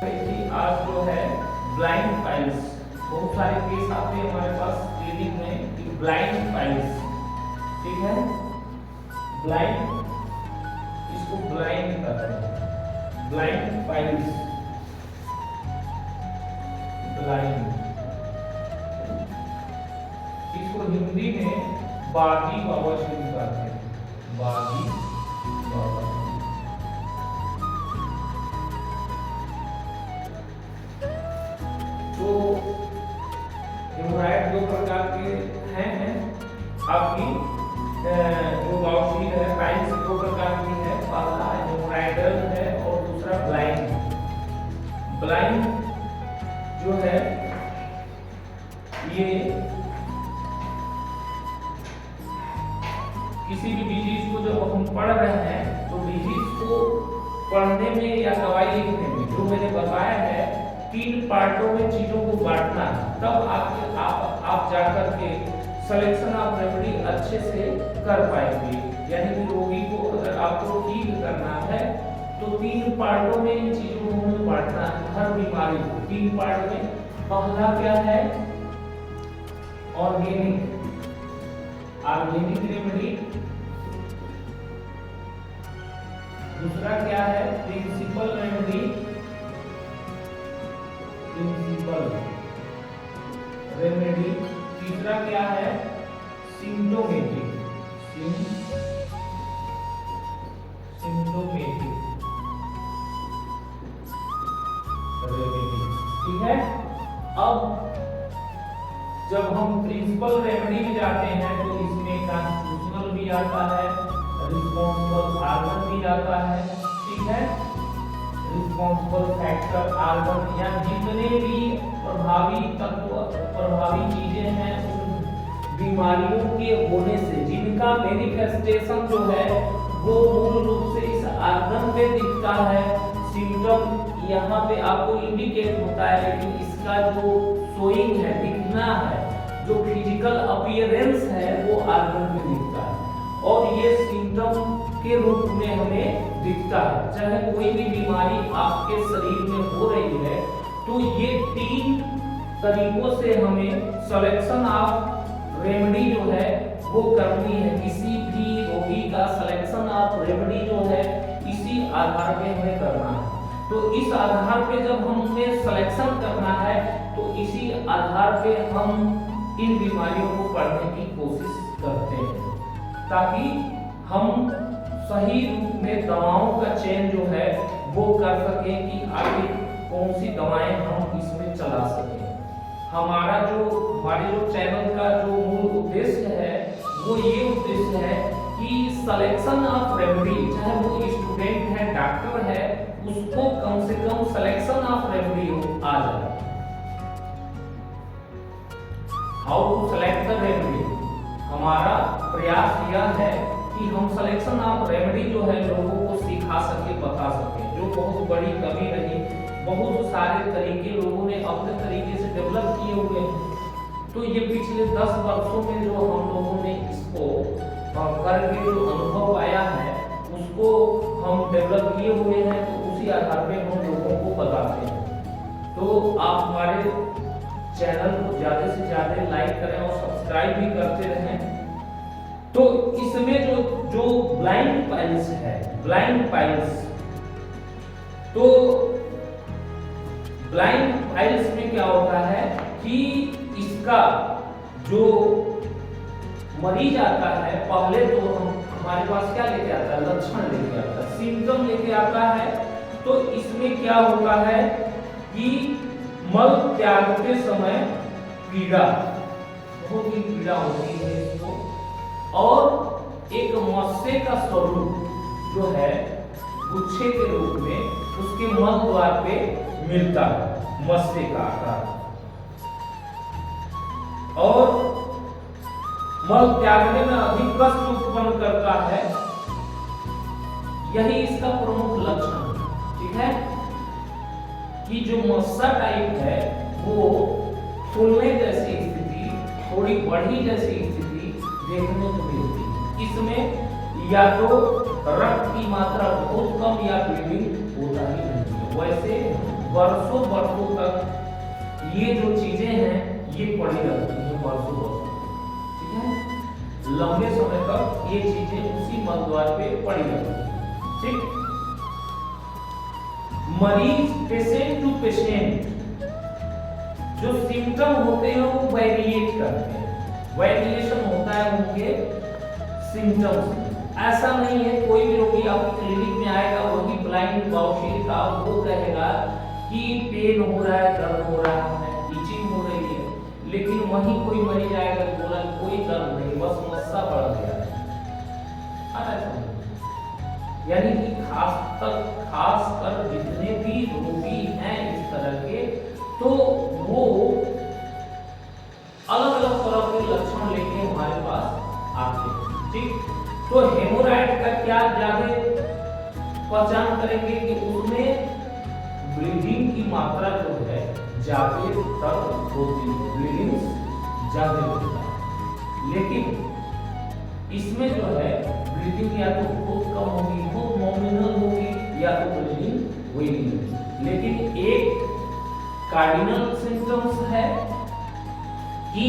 आज जो है ब्लाइंड पाइल्स, बहुत सारे केस आते हैं हमारे पास क्लिनिक में कि ब्लाइंड पाइल्स, ठीक है, ब्लाइंड, इसको ब्लाइंड कहते हैं, ब्लाइंड पाइल्स, ब्लाइंड, इसको हिंदी में बागी बवासीर कहते हैं, बागी बवासीर। तो हेमोराइड दो प्रकार के हैं आपकी, जो बवासीर है पाइल्स दो प्रकार की है, पहला हेमोराइडल है और दूसरा ब्लाइंड। ब्लाइंड जो है ये किसी भी डिजीज को जब हम पढ़ रहे हैं तो डिजीज को पढ़ने में या दवाई लिखने में जो मैंने बताया है 3 पार्टों में चीजों को बांटना, तब आप जाकर के सिलेक्शन ऑफ रेमेडी अच्छे से कर पाएंगे। यानी कि रोगी को अगर आपको ठीक करना है तो 3 पार्टों में इन चीजों को हमें बांटना है, हर बीमारी को 3 पार्ट में। पहला क्या है? Organic, organic remedy. दूसरा क्या है? Principle remedy, principle remedy. तीसरा क्या है? सिम्प्टोमेटिक, सिम्प्टोमेटिक रेमेडी, ठीक है। अब जब हम प्रिंसिपल रेमेडी में जाते हैं तो इसमें कॉन्स्टिट्यूशनल भी आता है, रिस्पॉन्सिबल ऑर्गन भी आता है, ठीक है। रिस्पॉन्सिबल फैक्टर ऑर्गन या जितने भी प्रभावी तत्व, प्रभावी चीजें हैं उन बीमारियों के होने से जिनका मैनिफेस्टेशन जो है वो मूल रूप से इस ऑर्गन पे दिखता है। सिम्टम यहाँ पे आपको इंडिकेट होता है, लेकिन इसका जो शोइंग है, दिखना है, जो फिजिकल अपीयरेंस है वो ऑर्गन में दिखता है और ये सिम्टम के रूप में हमें दिखता है। चाहे कोई भी बीमारी आपके शरीर में हो रही है तो ये 3 तरीकों से हमें सिलेक्शन ऑफ रेमेडी जो है वो करनी है। किसी भी रोगी का सिलेक्शन ऑफ रेमेडी जो है इसी आधार पे हमें करना है। तो इस आधार पे जब हमें सिलेक्शन करना है तो इसी आधार पे हम इन बीमारियों को पढ़ने की कोशिश करते हैं ताकि हम सही रूप में दवाओं का चयन जो है वो कर सकें कि आगे कौन सी दवाएं हम इसमें चला सकें। हमारे जो चैनल का जो मूल उद्देश्य है वो ये उद्देश्य है कि सिलेक्शन ऑफ रेमेडी, चाहे वो स्टूडेंट है, डॉक्टर है, उसको कम से कम सिलेक्शन ऑफ रेमेडी आ जाए। How to select the remedy, हमारा प्रयास यह है कि हम सिलेक्शन ऑफ रेमेडी जो है लोगों को सिखा सके, बता सके, जो बहुत बड़ी कमी रही। बहुत सारे तरीके लोगों ने अपने तरीके से डेवलप किए हुए हैं, तो ये पिछले 10 वर्षों में जो हम लोगों ने इसको करके जो अनुभव आया है उसको हम डेवलप किए हुए हैं, तो उसी आधार पे हम लोगों को बताते हैं। तो आप हमारे चैनल को ज्यादा से ज्यादा लाइक करें और सब्सक्राइब भी करते रहें। तो इसमें जो ब्लाइंड पाइल्स है, ब्लाइंड पाइल्स, तो ब्लाइंड पाइल्स में क्या होता है कि इसका जो मरीज आता है पहले तो हमारे पास क्या लेके आता है? लक्षण लेके आता है, सिम्टम लेके आता है। तो इसमें क्या होता है कि मल त्यागते समय पीड़ा, बहुत ही पीड़ा होती है इसको, और एक मस्से का स्वरूप जो है गुच्छे के रूप में उसके मल द्वार पे मिलता है, मस्से का आकार, और मल त्यागने में अधिक कष्ट उत्पन्न करता है। यही इसका प्रमुख लक्षण है, ठीक है, कि जो मस्सा टाइप है वो फूलने जैसी स्थिति, थोड़ी बढ़ी जैसी स्थिति देखने को मिलती है। इसमें या तो रक्त की मात्रा बहुत कम या ब्लीडिंग होता ही नहीं है। वैसे वर्षों वर्षों तक ये जो चीजें हैं ये पड़ी रहती हैं, वर्षों वर्षों, ठीक है, लंबे समय तक ये चीजें उसी मलद्वार पे पड़ी रहती हैं, ठीक। मरीज पेशेंट टू पेशेंट जो सिम्टम होते हैं वो वेरिएट करते हैं, वेरिएशन होता है उनके सिम्टम्स। ऐसा नहीं है कोई भी रोगी आपकी क्लिनिक में आएगा, वही ब्लाइंड बाउशीर का वो कहेगा कि पेन हो रहा है, दर्द हो रहा है, इचिंग हो रही है, लेकिन वहीं कोई मरीज आएगा तो बोला कोई दर्द नहीं, बस मस्सा बढ़ गया है। यानी कि खासकर जितने भी रोगी हैं इस तरह के, तो वो अलग अलग तरह के लक्षण लेके हमारे पास आते हैं, ठीक। तो हेमोराइड का क्या ज्यादा पहचान करेंगे कि उसमें ब्लीडिंग की मात्रा जो है ज्यादातर होती है, ब्लीडिंग ज्यादा होता है, लेकिन इसमें जो है ब्लीडिंग या तो बहुत कम होगी, बहुत नॉमिनल होगी, या तो ब्लीडिंग हुई नहीं। लेकिन एक कार्डिनल सिम्टम्स है कि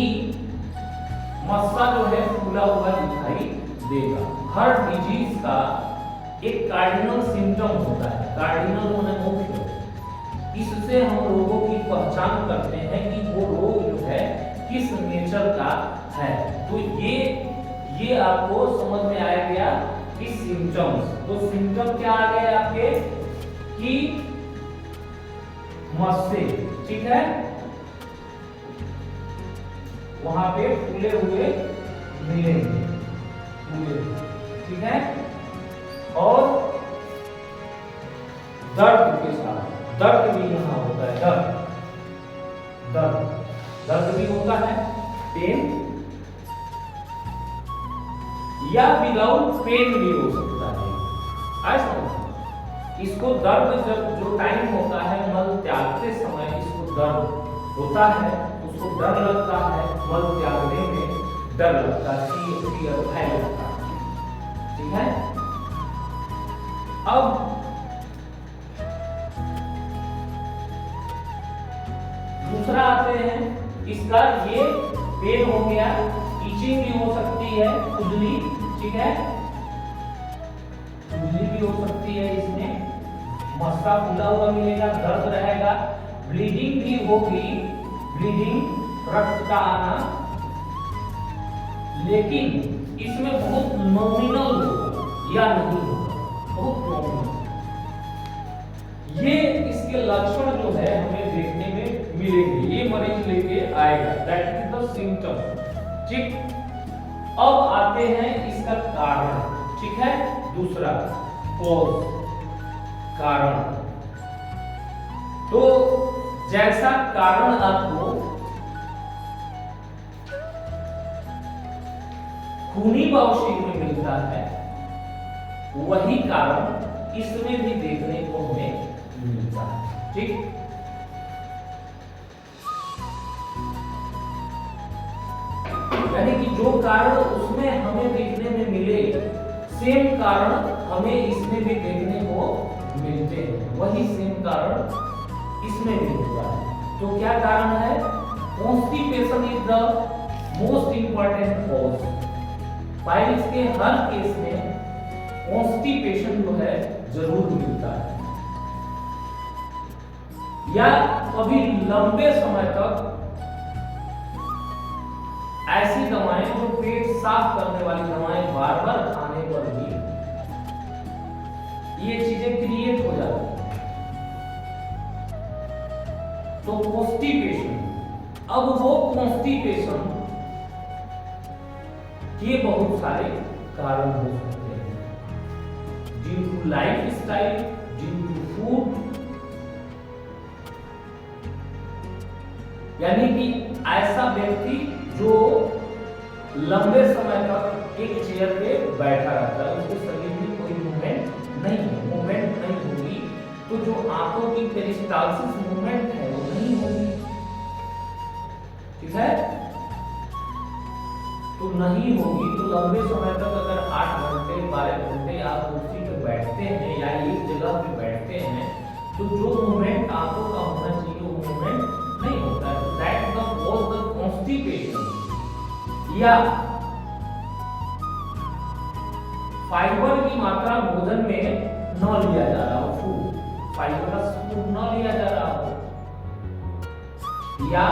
मस्सा जो है फूला हुआ दिखाई देगा। हर डिजीज का एक कार्डिनल सिम्टम होता है, कार्डिनल होने मुख्य, इससे हम रोगों की पहचान करते हैं कि वो रोग जो है किस नेचर का है। तो ये आपको समझ में आ गया कि सिम्टम्स, तो सिम्टम क्या आ गए आपके कि मस्से, ठीक है, वहां पे फूले हुए मिलेंगे, ठीक है, और दर्द के साथ, दर्द भी यहां होता है, दर्द भी होता है, पेन या विदाउट पेन भी हो सकता है। ऐसा इसको दर्द जब जो टाइम होता है मल त्यागते समय इसको दर्द होता है, उसको डर लगता है, मल त्यागने में डर लगता है, भय लगता है, ठीक है। अब दूसरा आते हैं, इसका ये पेन हो गया, इचिंग भी हो सकती है, खुजली, ठीक है, खुजली भी हो सकती है, इसमें मस्सा फूला हुआ मिलेगा, दर्द रहेगा, ब्लीडिंग भी होगी, ब्लीडिंग रक्त का आना, लेकिन इसमें बहुत नॉमिनल होगा या नहीं होगा, बहुत नॉमिनल। ये इसके लक्षण जो है हमें देखने में मिलेंगे, ये मरीज लेके आएगा, दैट इज द सिम्टम, ठीक। अब आते हैं इसका कारण, ठीक है, दूसरा कॉज, कारण। तो जैसा कारण आपको खूनी बाउशीर में मिलता है, वही कारण इसमें भी देखने को हमें मिलता है, ठीक। यानी कि जो कारण उसमें हमें देखने में मिले, सेम कारण हमें इसमें भी देखने को मिलते हैं, वही सेम कारण इसमें भी होता है। तो क्या कारण है? Constipation is the most important cause. Piles के हर केस में कॉन्स्टिपेशन जो है जरूर मिलता है, या कभी लंबे समय तक ऐसी दवाएं जो पेट साफ करने वाली दवाएं बार बार खाने पर भी ये चीजें क्रिएट हो जाती हैं। तो कॉन्स्टिपेशन, अब वो कॉन्स्टिपेशन के बहुत सारे कारण हो सकते हैं, due to life style, due to food, यानी कि ऐसा व्यक्ति जो लंबे समय तक एक चेयर पे बैठा रहता है, उसके शरीर में कोई मूवमेंट नहीं होगी, तो जो आंखों की पेरिस्टाल्सिस मूवमेंट है वो नहीं होगी, ठीक है। तो नहीं होगी तो लंबे समय तक अगर 8 घंटे 12 घंटे आप कुर्सी पे बैठते हैं या एक जगह पे बैठते हैं तो जो मूवमेंट आंतों का होना चाहिए वो मूवमेंट नहीं होता है। That the cause the constipation, या फाइबर की मात्रा भोजन में न लिया जा रहा हो, फूड फाइबरस फूड न लिया जा रहा हो, या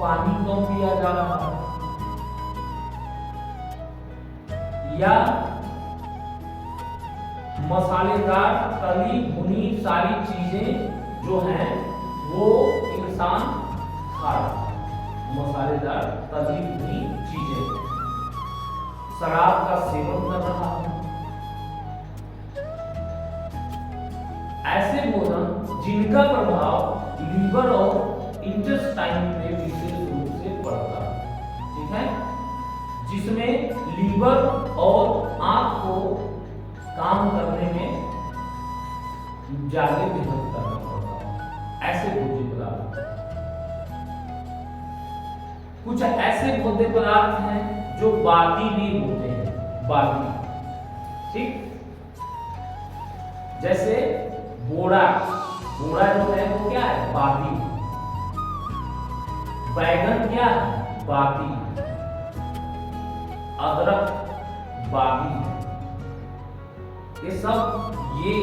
पानी कम पिया जा रहा हो, या मसालेदार तली भुनी सारी चीजें जो हैं वो इंसान खा रहा है, मसालेदार तली भुनी चीजें, शराब का सेवन कर रहा है। ऐसे भोजन जिनका प्रभाव लीवर और इंटेस्टाइन पे विशेष रूप से पड़ता है, ठीक है, जिसमें लीवर और आंत को काम करने में ज्यादा मेहनत करना पड़ता है। ऐसे भोज्य पदार्थ, कुछ ऐसे भोज्य पदार्थ हैं जो बादी भी होते हैं, बादी, ठीक, जैसे बोड़ा, बोड़ा जो है वो क्या है, बादी। बैगन क्या है, बादी। अदरक बादी, ये सब ये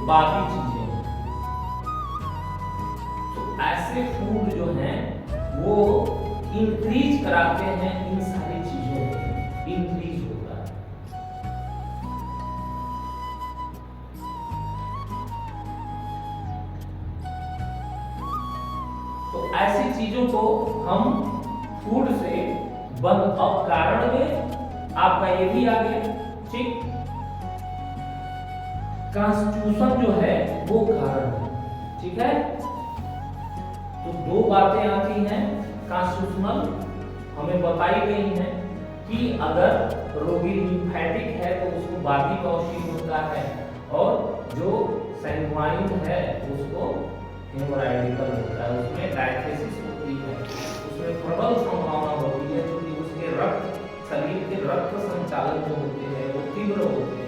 बादी चीजें हैं। तो ऐसे फूड जो हैं वो इंक्रीज कराते हैं इन सारी चीजों को, इंक्रीज होता है। तो ऐसी चीजों को हम फूड से बंद, अब कारण में आपका ये भी आ गया, ठीक, कॉन्स्टिट्यूशन जो है वो कारण है, ठीक है। तो दो बातें आती हैं कॉन्स्टिट्यूशनल, हमें बताई गई हैं कि अगर रोगी लिम्फेटिक है तो उसको बादी कौशिक होता है, और जो सैंग्वाइन है उसको हेमोराइडिकल होता है, उसमें डायथेसिस होती है, उसमें प्रबल संभावना होती है क्योंकि उसके रक्त, शरीर के रक्त संचालन जो होते हैं वो तीव्र होते हैं,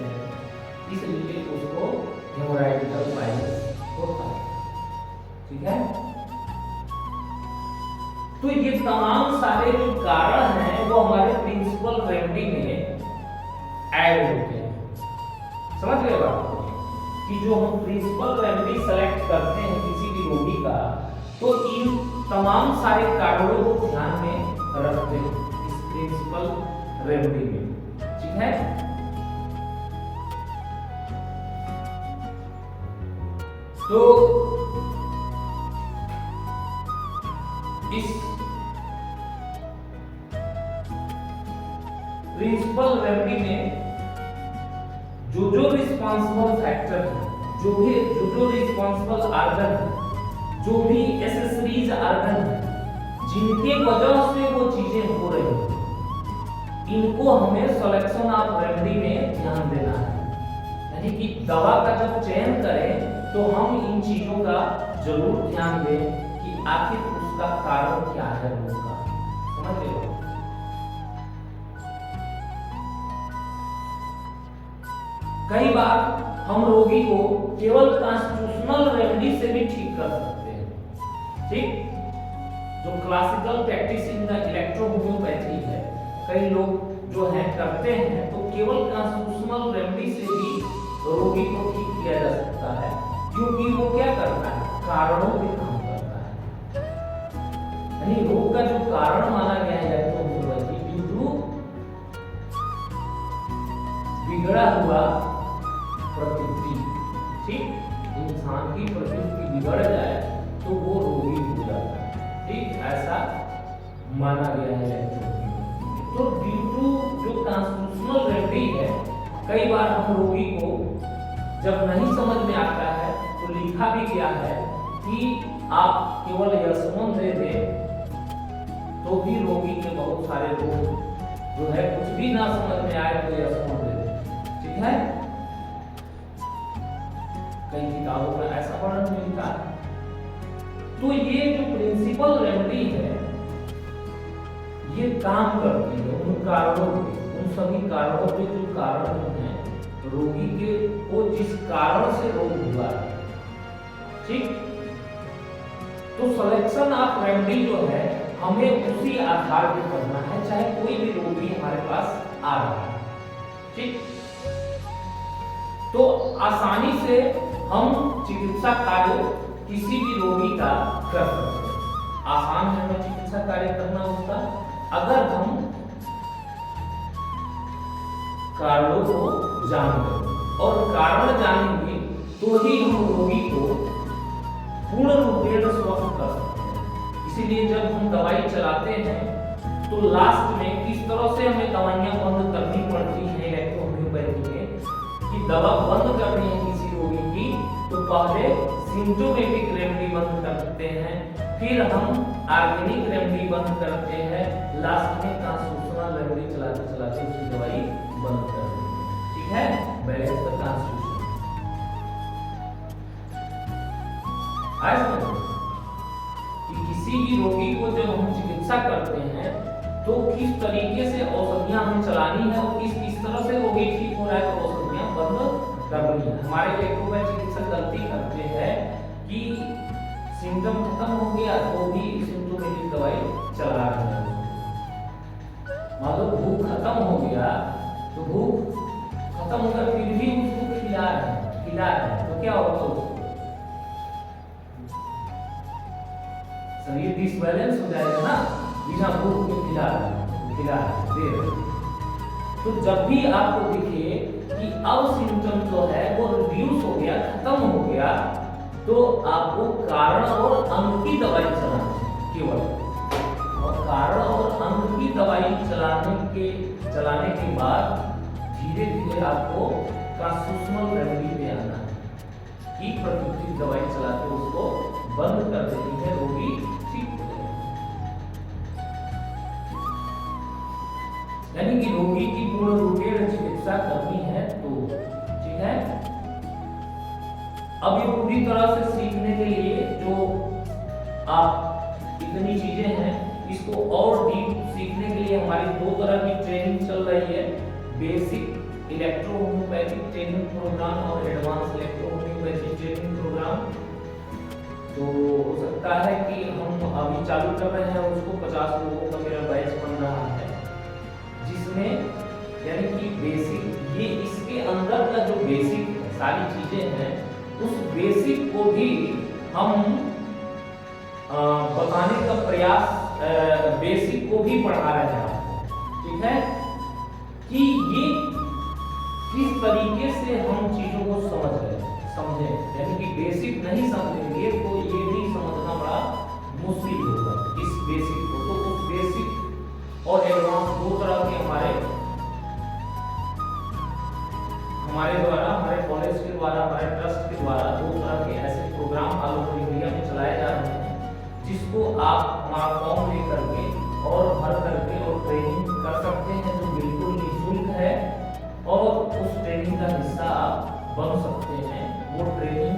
इसलिए उसको हेमोराइडिकल वायरस होता है, ठीक है। तो ये तमाम सारे जो कारण हैं वो हमारे प्रिंसिपल रेमेडी में ऐड होते हैं, समझ गए बात कि जो हम प्रिंसिपल रेमेडी सेलेक्ट करते हैं किसी भी रोगी का, तो इन तमाम सारे कारणों को ध्यान में रखते हैं इस प्रिंसिपल रेमेडी में, ठीक है। तो इस प्रिंसिपल रेमेडी में जो रिस्पॉन्सिबल फैक्टर है, जो रिस्पॉन्सिबल आर्गन है, जो भी एसेसरीज आर्गन है, जिनके वजह से वो चीजें हो रही हैं, इनको हमें सिलेक्शन ऑफ रेमेडी में ध्यान देना है। यानी कि दवा का जब चयन करें तो हम इन चीजों का जरूर ध्यान दें कि आखिर उसका कारण क्या है रोग का, समझ रहे हो। कई बार हम रोगी को केवल कॉन्स्टिट्यूशनल रेमेडी से भी ठीक कर सकते हैं, ठीक, जो classical practice in the electrohomeopathy है, कई लोग जो है करते हैं, तो केवल कॉन्स्टिट्यूशनल रेमेडी से भी रोगी को ठीक किया जा सकता है, क्योंकि वो क्या करता है, कारणों पे काम करता है। यानी रोग का जो कारण माना गया है इलेक्ट्रोहोम्योपैथी, बिगड़ा हुआ प्रकृति, ठीक, इंसान की प्रकृति बिगड़ जाए तो वो रोगी हो जाता है, ठीक, ऐसा माना गया है। तो ड्यू टू जो कॉन्स्टिट्यूशनल रेमेडी है, कई बार हम रोगी को जब नहीं समझ में आता है तो लिखा भी गया है कि आप केवल यशमन दे दें तो भी रोगी के बहुत सारे रोग जो है कुछ भी ना समझ में आए तो यशमन दे दें, ठीक है। कई किताबों में ऐसा वर्णन मिलता है। तो ये जो प्रिंसिपल रेमेडी है ये काम करती है उन कारणों पे, उन सभी कारणों पे जो कारण हैं रोगी के, वो जिस कारण से रोग हुआ है, ठीक। तो सिलेक्शन ऑफ रेमेडी जो है हमें उसी आधार पर करना है, चाहे कोई भी रोगी हमारे पास आ रहा है, ठीक। तो आसानी से हम चिकित्सा कार्य किसी भी रोगी का कर सकते हैं। आसान है हमें चिकित्सा कार्य करना उसका, अगर हम कारणों को जानते और कारण जानेंगे तो ही हम रोगी को पूर्ण रूप से स्वस्थ कर सकते हैं। इसीलिए जब हम दवाई चलाते हैं तो लास्ट में किस तरह से हमें दवाइयां बंद करनी पड़ती हैं इलेक्ट्रोहोम्योपैथी में, कि दवा बंद करनी है किसी रोगी की तो पहले सिम्प्टोमेटिक रेमेडी बंद करते हैं, फिर हम ऑर्गेनिक रेमेडी बंद करते हैं, लास्ट में ट्रांसफ्यूशनल रेमेडी चलाते चलाते उसकी दवाई बंद कर देते हैं, ठीक है। बैलेंस द ट्रांसफ्यूजन आज कि किसी भी रोगी को जब हम चिकित्सा करते हैं तो किस तरीके से औषधियां हमें चलानी है और किस तरह से रोगी ठीक हो रहा है तो औषधियां बंद करनी है। हमारे एलोपैथ चिकित्सक गलती करते हैं कि सिम्टम खत्म हो गया तो भी सिम्प्टोमेटिक दवाई चला रहे हैं। मान लो भूख खत्म हो गया तो भूख खत्म होकर फिर भी उसको खिला रहे हैं तो क्या होगा उसको शरीर डिसबैलेंस हो जाएगा ना, बिना भूख के खिला दे। तो जब भी आपको दिखे कि अब सिम्टम जो है वो रिड्यूस हो गया, खत्म हो गया, तो आपको कारण और अंग की दवाई चलानी है केवल, और कारण और अंग की दवाई चलाने के बाद धीरे धीरे आपको ट्रांसफ्यूशनल रेमेडी पे आना है कि प्राकृतिक दवाई चला के उसको बंद कर देनी है, रोगी ठीक हो जाएगा। यानी कि रोगी की पूर्ण रूपेण चिकित्सा करनी है तो ठीक है। अब ये पूरी तरह से सीखने के लिए जो आप इतनी चीजें हैं इसको और डीप सीखने के लिए हमारी दो तरह की ट्रेनिंग चल रही है, बेसिक इलेक्ट्रोहोम्योपैथिक ट्रेनिंग प्रोग्राम और एडवांस इलेक्ट्रोहोम्योपैथिक ट्रेनिंग प्रोग्राम। तो हो सकता है कि हम अभी चालू कर रहे हैं उसको 50 लोगों का मेरा बैच बन रहा है, जिसमें यानी कि बेसिक ये इसके अंदर का जो बेसिक है सारी चीजें हैं उस बेसिक को भी हम बताने का प्रयास, बेसिक को भी पढ़ा रहे हैं आपको, ठीक है, कि ये किस तरीके से हम चीजों को समझे। यानी कि बेसिक नहीं समझेंगे तो ये भी समझना बड़ा मुश्किल होगा इस बेसिक को। तो उस बेसिक और एडवांस दो तरह के हमारे द्वारा, हमारे कॉलेज के द्वारा, हमारे ट्रस्ट के द्वारा दो तरह के ऐसे प्रोग्राम ऑल ओवर इंडिया में चलाए जा रहे हैं, जिसको आप हमारा फॉर्म ले करके और भर करके और ट्रेनिंग कर सकते हैं, जो बिल्कुल निःशुल्क है और उस ट्रेनिंग का हिस्सा आप बन सकते हैं। वो ट्रेनिंग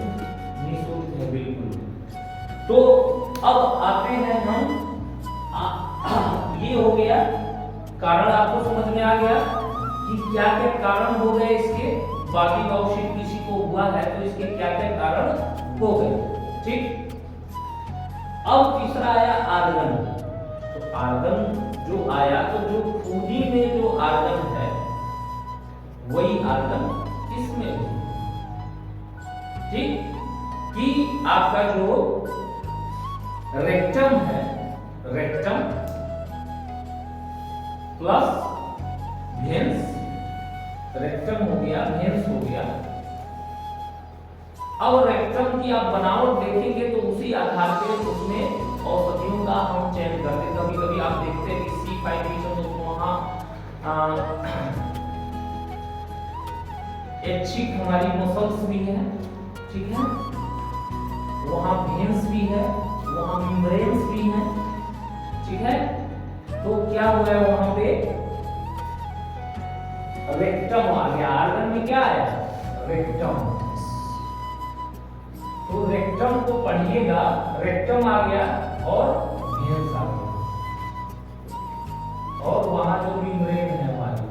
निःशुल्क है बिल्कुल। तो अब आते हैं हम, ये हो गया कारण, आपको समझ में आ गया कि क्या क्या कारण हो गए इसके, बाकी बाउशिट किसी को हुआ है तो इसके क्या क्या कारण हो गए, ठीक। अब तीसरा आया आर्गन। तो आर्गन जो आया तो जो खूनी में जो आर्गन है वही आर्गन इसमें भी, ठीक, कि आपका जो रेक्टम है, रेक्टम प्लस भेंस, रेक्टम हो गया, भेंस हो गया। अब रेक्टम की आप बनावट देखेंगे तो उसी आधार पे उसमें औषधियों का हम चयन करते हैं। कभी कभी आप देखते हैं कि C5 रीजन तो वहां एचिक हमारी मसल्स भी है, ठीक है, वहां भेंस भी है, वहां मेम्ब्रेन्स भी है, ठीक है। तो क्या हुआ है वहां पे रेक्टम आ गया, आर्गन में क्या आया रेक्टम। तो रेक्टम को पढ़िएगा, रेक्टम आ गया और भेंस आ गया, और वहां जो मेम्ब्रेन है हमारी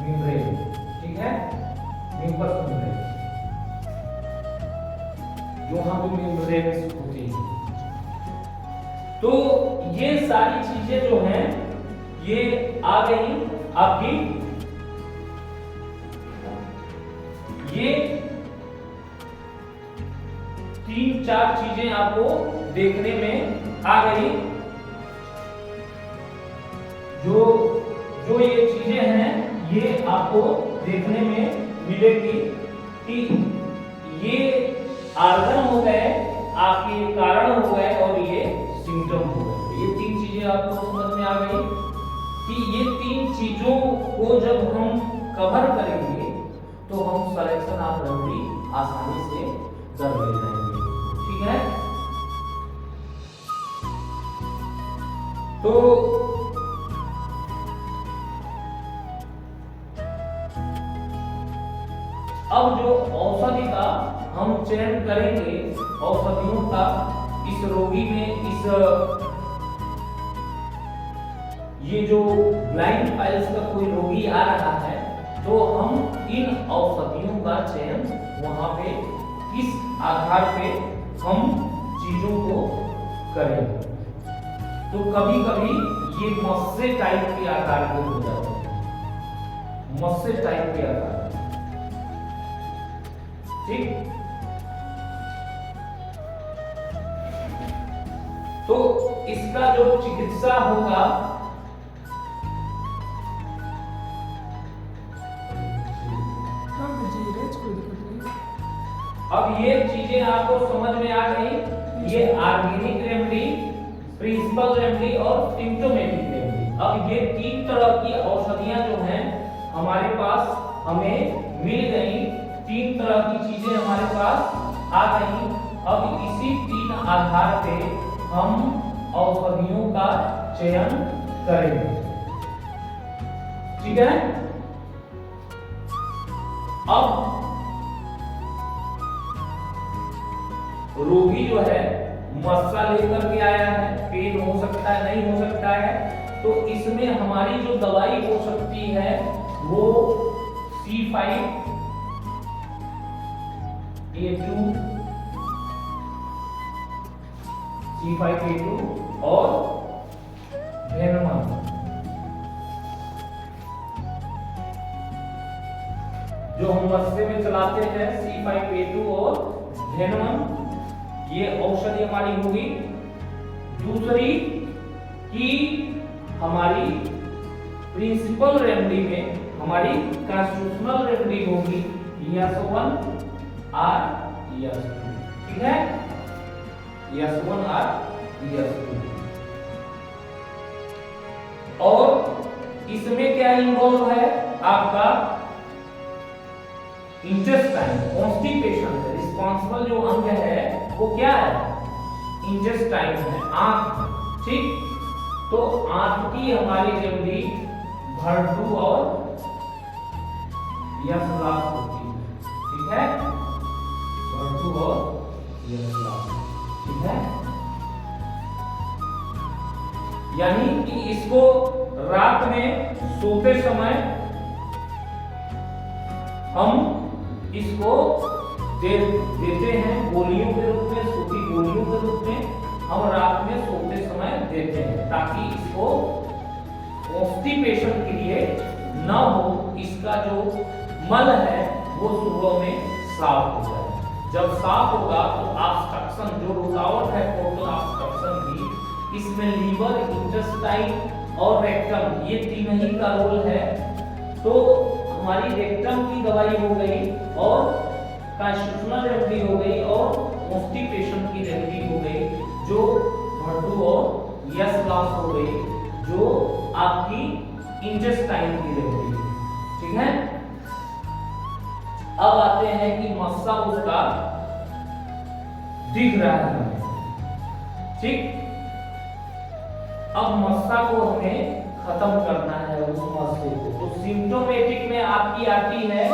मेम्ब्रेन, ठीक है, म्यूकस मेम्ब्रेन। वहां पे मेम्ब्रेन्स होती है। तो ये सारी चीजें जो हैं ये आ गई आपकी, ये 3-4 चीजें आपको देखने में आ गई। जो ये चीजें हैं ये आपको देखने में मिलेगी कि ये आर्गन हो गए, आपके कारण हो गए और ये सिम्टम हो गए। ये 3 चीजें आपको समझ में आ गई कि ये 3 चीजों को जब हम कवर करेंगे तो हम सिलेक्शन ऑफ रेमेडी आसानी से कर ले जाएंगे। ठीक है, तो अब जो औषधि का हम चयन करेंगे, औषधियों का इस रोगी में, इस ये जो ब्लाइंड पाइल्स का कोई रोगी आ रहा है तो हम इन औषधियों का चयन वहां पे किस आधार पे हम चीजों को करेंगे। तो कभी कभी ये मस्से टाइप के आकार के हो जाते हैं, मस्से टाइप के आकार। ठीक, तो इसका जो चिकित्सा होगा, अब ये चीजें आपको समझ में आ गई। ये ऑर्गेनिक रेमेडी, प्रिंसिपल रेमेडी और सिम्प्टोमेटिक रेमेडी। अब ये 3 तरह की औषधियां जो हैं हमारे पास हमें मिल गई, 3 तरह की चीजें हमारे पास आ गई। अब इसी 3 आधार पे हम औषधियों का चयन करेंगे। ठीक है, अब रोगी जो है मस्सा लेकर के आया है, पेन हो सकता है, नहीं हो सकता है, तो इसमें हमारी जो दवाई हो सकती है वो C5A2 और वेनम, जो हम मस्से में चलाते हैं, C5A2 और वेनम, ये औषधि हमारी होगी। दूसरी कि हमारी प्रिंसिपल रेमेडी में हमारी कॉन्स्टिट्यूशनल रेमेडी होगी ES1 और ES2। ठीक है, ES1 और ES2। और इसमें क्या इन्वॉल्व है आपका इंटेस्टाइन, कॉन्स्टिपेशन है। रिस्पांसिबल जो अंग है वो क्या है, इंटेस्टाइन है, आंत। ठीक, तो आंत की हमारी रेमेडी भरटू और यशलास होती है। ठीक है, भरटू और यशलास। ठीक है, यानी कि इसको रात में सोते समय हम इसको देते हैं गोलियों के रूप में, सूखी गोलियों के रूप में हम रात में सोते समय देते हैं, ताकि इसको कॉन्स्टिपेशन क्रिएट न हो, इसका जो मल है वो सुबह में साफ हो जाए। जब साफ होगा तो ऑब्स्ट्रक्शन, जो रुकावट है टोटल ऑब्स्ट्रक्शन की, इसमें लीवर, इंटेस्टाइन और रेक्टम, ये 3 ही का रोल है। तो हमारी रेक्टम की दवाई हो गई और कॉन्स्टिट्यूशनल रेमेडी हो गई और कॉन्स्टिपेशन की रेमेडी हो गई, जो भरटू और यशलास हो गई, जो आपकी इंटेस्टाइन की रेमेडी। ठीक है, अब आते हैं कि मस्सा उसका दिख रहा है हमें। ठीक, अब मस्सा को हमें खत्म करना है, उस मस्से को। तो सिम्प्टोमेटिक में आपकी आती है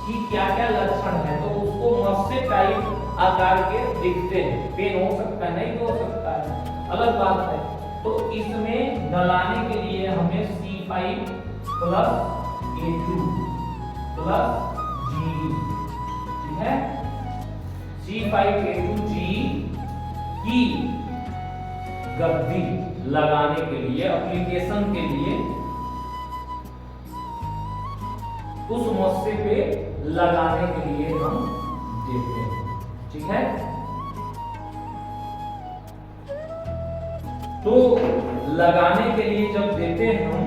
कि क्या क्या लक्षण है, तो उसको मस्से टाइप आकार के दिखते हैं। पेन हो सकता है, नहीं हो सकता है, अलग बात है। तो इसमें गलाने के लिए हमें C5 + A2 + G, ठीक है, C5K2G की गद्दी लगाने के लिए, एप्लीकेशन के लिए उस मस्से पे लगाने के लिए हम देते हैं। ठीक है, तो लगाने के लिए जब देते हैं हम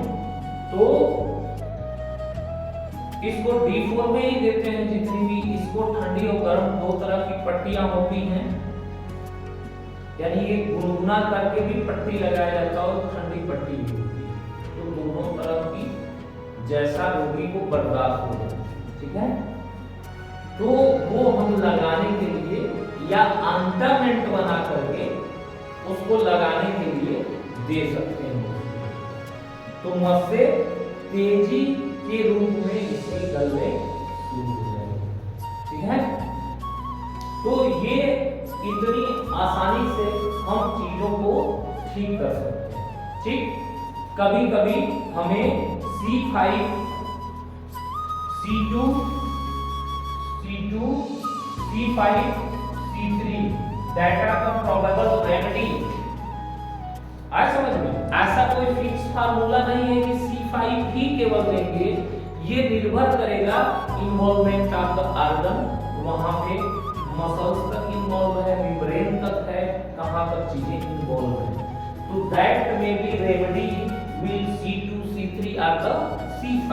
तो इसको D4 में ही देते हैं। जितनी भी इसको ठंडी और गर्म दो तरह की पट्टियां होती हैं, यानी ये गुनगुना करके भी पट्टी लगाया जाता है और ठंडी पट्टी भी होती है, तो दोनों तरह की जैसा रोगी को बर्दाश्त हो जाए। ठीक है, तो वो हम लगाने के लिए या ऑइंटमेंट बना करके उसको लगाने के लिए दे सकते हैं। तो मस्से तेजी के रूप में इसके गलने शुरू हो जाएंगे। ठीक है, तो ये इतनी आसानी से हम चीजों को ठीक कर सकते हैं। ठीक, कभी कभी हमें C5, C2, C5, C3 data का प्रोबेबल रेमेडी आज समझ में। ऐसा कोई फिक्स फार्मूला नहीं है कि C5 ही केवल देंगे, ये निर्भर करेगा इन्वॉल्वमेंट ऑफ द ऑर्गन, वहां पे मसल्स तक इन्वॉल्व है, मेम्ब्रेन तक है, कहां तक चीजें इन्वॉल्व है। तो that may be remedy will C2, C3 और द C5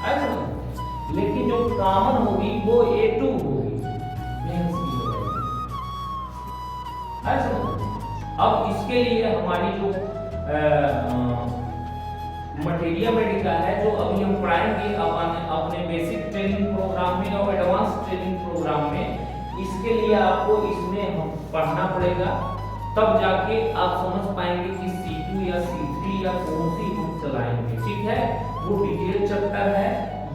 ऐसा। लेकिन जो कॉमन होगी वो A2 होगी, मेंस की दवाई ऐसा। अब इसके लिए हमारी जो मटेरियल मेडिकल है, जो अभी हम पढ़ाएंगे अपने बेसिक ट्रेनिंग प्रोग्राम में और एडवांस ट्रेनिंग प्रोग्राम में, इसके लिए आपको इसमें हम पढ़ना पड़ेगा, तब जाके आप समझ पाएंगे कि C2 या C3 या कौन सी हम चलाएंगे। ठीक है, वो डिटेल चैप्टर है,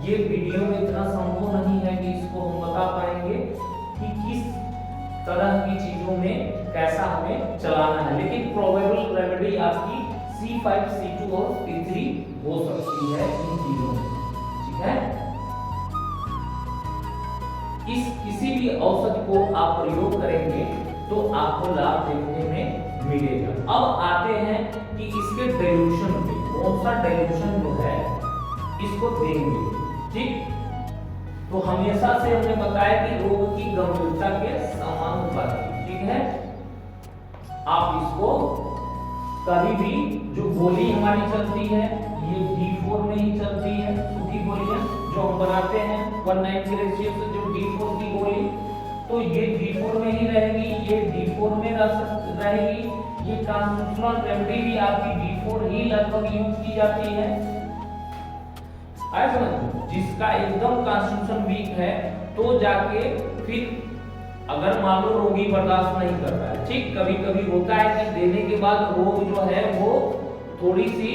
ये वीडियो में इतना संभव नहीं है कि इसको हम बता पाएंगे कि किस तरह की चीजों में कैसा हमें चलाना है, लेकिन प्रोबेबल रेमेडी आपकी C5, C2 और C3 हो सकती है इन चीजों में। ठीक है, इस किसी भी औषधि को आप प्रयोग करेंगे तो आपको लाभ देखने में मिलेगा। अब आते हैं कि इसके डाइल्यूशन पे, कौन सा डाइल्यूशन जो है इसको देंगे। ठीक, तो हमेशा से हमने बताया कि रोग की गंभीरता के समानुपाती। ठीक है, आप इसको कभी भी जो गोली हमारी चलती है ये D4 में ही चलती है, सूखी गोलियां जो हम बनाते हैं 1:9 के रेशियो से, जो D4 की गोली, तो ये D4 में ही रहेगी, ये D4 में रहेगी। ये ट्रांसफ्यूजनल रेमेडी भी आपकी D4 ही लगभग यूज की जाती है। ऐसा जिसका एकदम कॉन्स्टिट्यूशन वीक है तो जाके फिर अगर मान लो रोगी बर्दाश्त नहीं कर रहा है, ठीक, कभी कभी होता है कि देने के बाद रोग जो है वो थोड़ी सी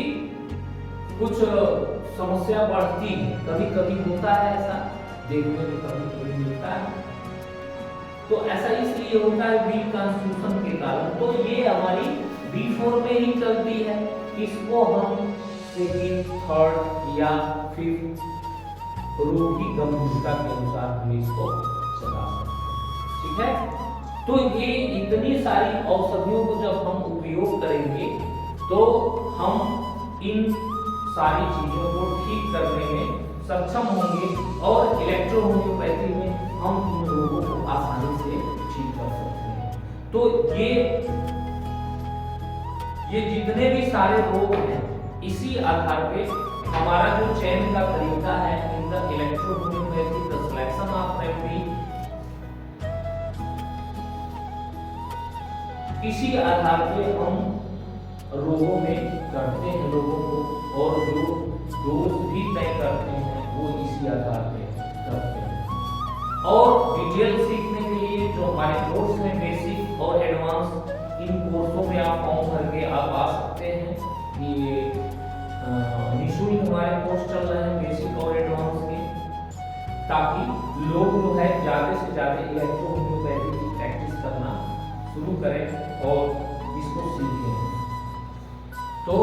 कुछ समस्या बढ़ती है, कभी कभी होता है ऐसा, देखने में कभी कभी मिलता है। तो ऐसा इसलिए होता है वीक कॉन्स्टिट्यूशन के कारण। तो ये हमारी D4 में ही चलती है, इसको हम सेकंड, थर्ड या फिफ्थ रोग की गंभीरता के अनुसार हम इसको चला सकते हैं। ठीक है, तो ये इतनी सारी औषधियों को जब हम उपयोग करेंगे तो हम इन सारी चीजों को ठीक करने में सक्षम होंगे और इलेक्ट्रोहोम्योपैथी में हम इन रोगों को आसानी से ठीक कर सकते हैं। तो ये जितने भी सारे रोग हैं, इसी आधार पे हमारा जो चयन का तरीका है in the electrohomeopathy, the selection of remedy, इसी आधार पे हम रोगों में करते हैं लोगों को, और जो डोज भी तय करते हैं वो इसी आधार पे करते हैं। और डिटेल सीखने के लिए जो हमारे कोर्स हैं बेसिक और एडवांस, इन कोर्सों में आप फॉर्म भरके आप आ सकते हैं। ये निःशुल्क हमारे कोर्स चल रहे हैं बेसिक और एडवांस के, ताकि लोग जो है ज्यादा से ज्यादा इलेक्ट्रोहोम्योपैथी की प्रैक्टिस करना शुरू करें और इसको सीखें। तो